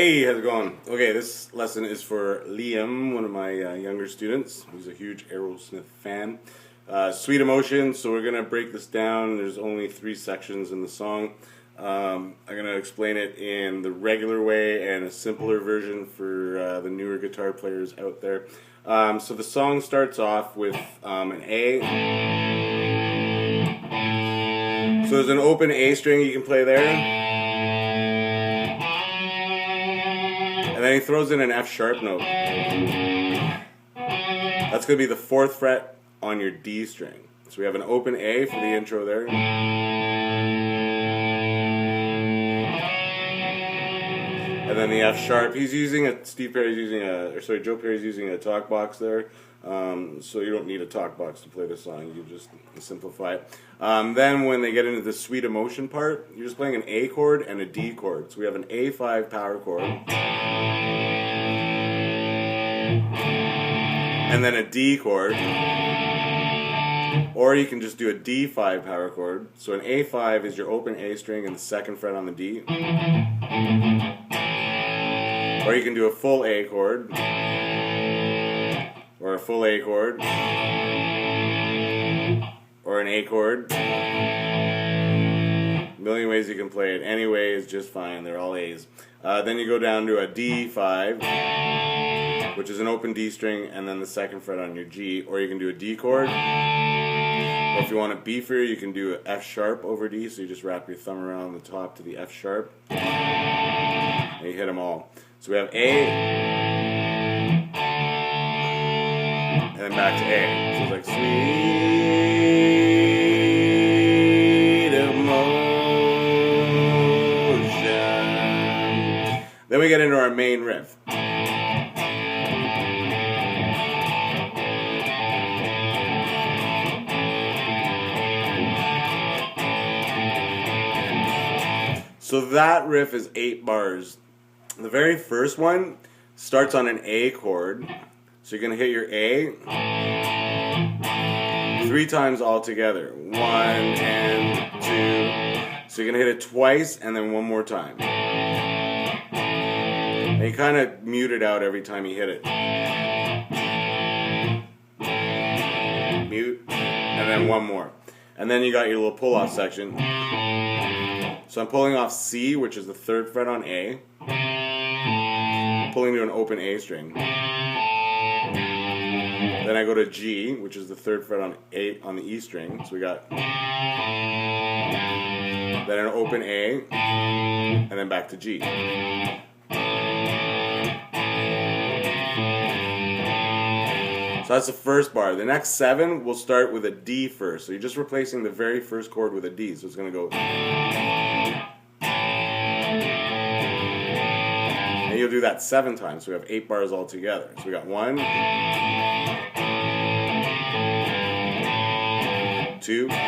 Hey, how's it going? Okay, this lesson is for Liam, one of my younger students. He's a huge Aerosmith fan. Sweet Emotion, so we're going to break this down. There's only 3 sections in the song. I'm going to explain it in the regular way and a simpler version for the newer guitar players out there. So the song starts off with an A. So there's an open A string you can play there. And then he throws in an F sharp note. That's going to be the 4th fret on your D string. So we have an open A for the intro there. And then the F sharp. He's using a, Joe Perry's using a talk box there. So you don't need a talk box to play this song. You just simplify it. Then when they get into the Sweet Emotion part, you're just playing an A chord and a D chord. So we have an A5 power chord. And then a D chord. Or you can just do a D5 power chord. So an A5 is your open A string and the 2nd fret on the D. Or you can do a full A chord. Or a full A chord. Or an A chord. A million ways you can play it. Any way is just fine. They're all A's. Then you go down to a D5, which is an open D string and then the 2nd fret on your G. Or you can do a D chord. Or if you want it beefier, you can do an F sharp over D. So you just wrap your thumb around the top to the F sharp. And you hit them all. So we have A. And then back to A. So it's like sweet emotion. Then we get into our main riff. So that riff is 8 bars. The very first one starts on an A chord. So you're going to hit your A 3 times all together. 1 and 2. So you're going to hit it twice and then 1 more time. And you kind of mute it out every time you hit it. Mute. And then 1 more. And then you got your little pull-off section. So I'm pulling off C, which is the 3rd fret on A. Pulling to an open A string. Then I go to G, which is the 3rd fret on the E string. So we got then an open A, and then back to G. So that's the first bar. The next 7 will start with a D first. So you're just replacing the very first chord with a D. So it's going to go. And you'll do that 7 times. So we have 8 bars all together. So we got 1, 2, 4.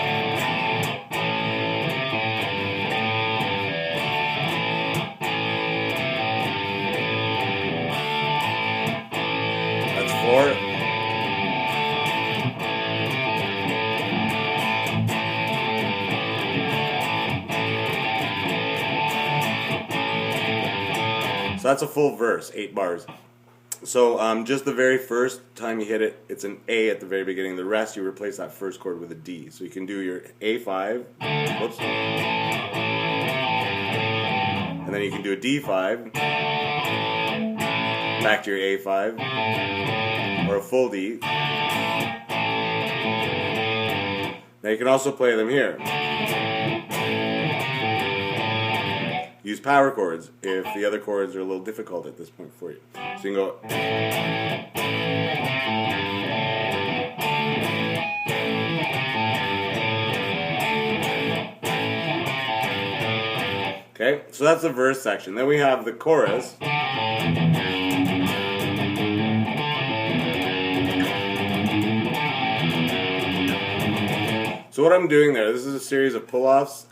So that's a full verse, 8 bars. So just the very first time you hit it, it's an A at the very beginning. The rest, you replace that first chord with a D. So you can do your A5, whoops, and then you can do a D5, back to your A5, or a full D. Now you can also play them here. Use power chords if the other chords are a little difficult at this point for you. So you can go. Okay, so that's the verse section. Then we have the chorus. So what I'm doing there, this is a series of pull-offs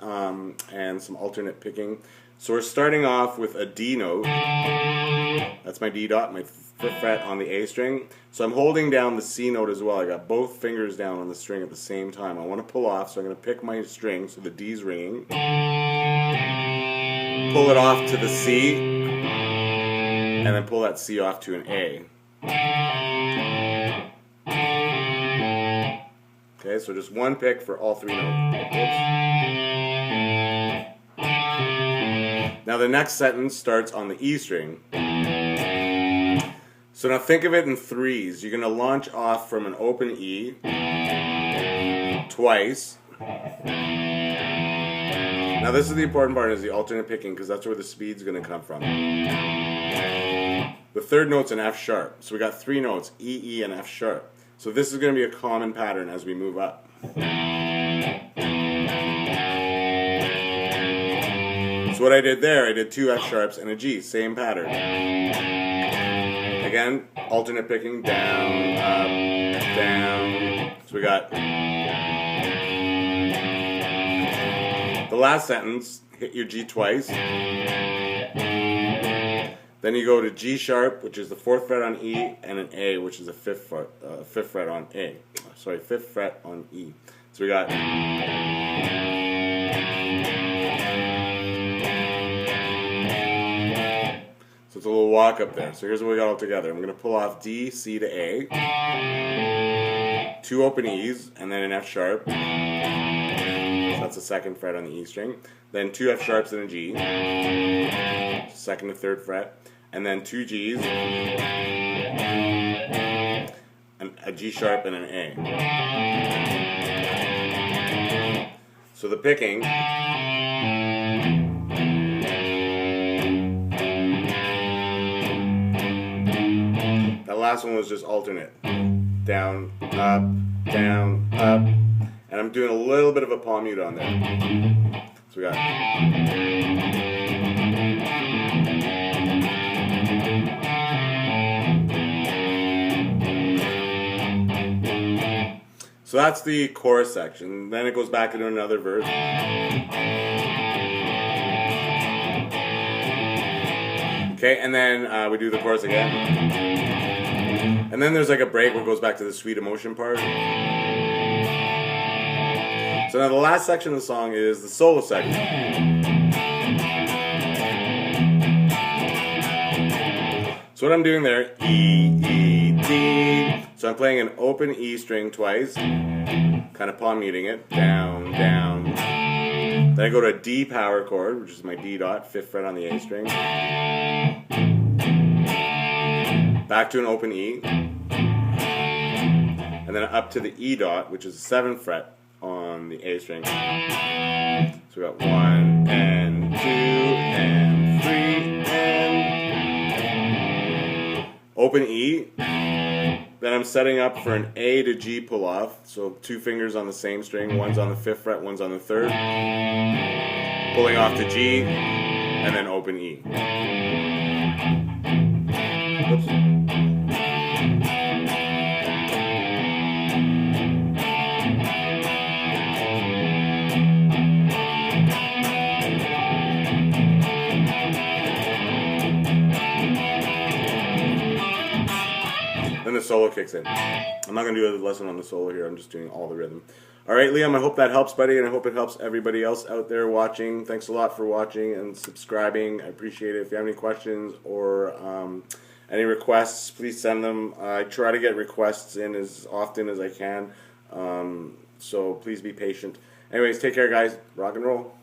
and some alternate picking. So we're starting off with a D note. That's my D dot, my 5th fret on the A string. So I'm holding down the C note as well. I got both fingers down on the string at the same time. I want to pull off, so I'm going to pick my string, so the D's ringing. Pull it off to the C. and then pull that C off to an A. Okay, so just one pick for all three notes. Oops. Now the next sentence starts on the E string. So now think of it in threes. You're going to launch off from an open E twice. Now this is the important part, is the alternate picking, because that's where the speed's going to come from. The third note's an F sharp. So we got three notes, E, E, and F sharp. So this is going to be a common pattern as we move up. So what I did there, I did two F sharps and a G, same pattern. Again, alternate picking, down, up, down. So we got the last sentence, hit your G twice. Then you go to G sharp, which is the 4th fret on E, and an A, which is the 5th fret on A. Sorry, 5th fret on E. So we got. So it's a little walk up there. So here's what we got all together. I'm going to pull off D, C to A, two open E's, and then an F sharp. So that's the 2nd fret on the E string. Then two F sharps and a G, 2nd to 3rd fret. And then two G's, a G sharp, and an A. So the picking, that last one was just alternate. Down, up, down, up. And I'm doing a little bit of a palm mute on there. So we got. So that's the chorus section. Then it goes back into another verse. Okay, and then we do the chorus again. And then there's like a break where it goes back to the sweet emotion part. So now the last section of the song is the solo section. So what I'm doing there, E, E, D. So I'm playing an open E string twice, kind of palm muting it, down, down. Then I go to a D power chord, which is my D dot, 5th fret on the A string. Back to an open E. And then up to the E dot, which is the 7th fret on the A string. So we got 1 and 2 and 3 and open E. Then I'm setting up for an A to G pull off. So two fingers on the same string, one's on the 5th fret, one's on the 3rd. Pulling off to G, and then open E. Oops. Then the solo kicks in. I'm not going to do a lesson on the solo here. I'm just doing all the rhythm. All right, Liam, I hope that helps, buddy, and I hope it helps everybody else out there watching. Thanks a lot for watching and subscribing. I appreciate it. If you have any questions or any requests, please send them. I try to get requests in as often as I can, so please be patient. Anyways, take care, guys. Rock and roll.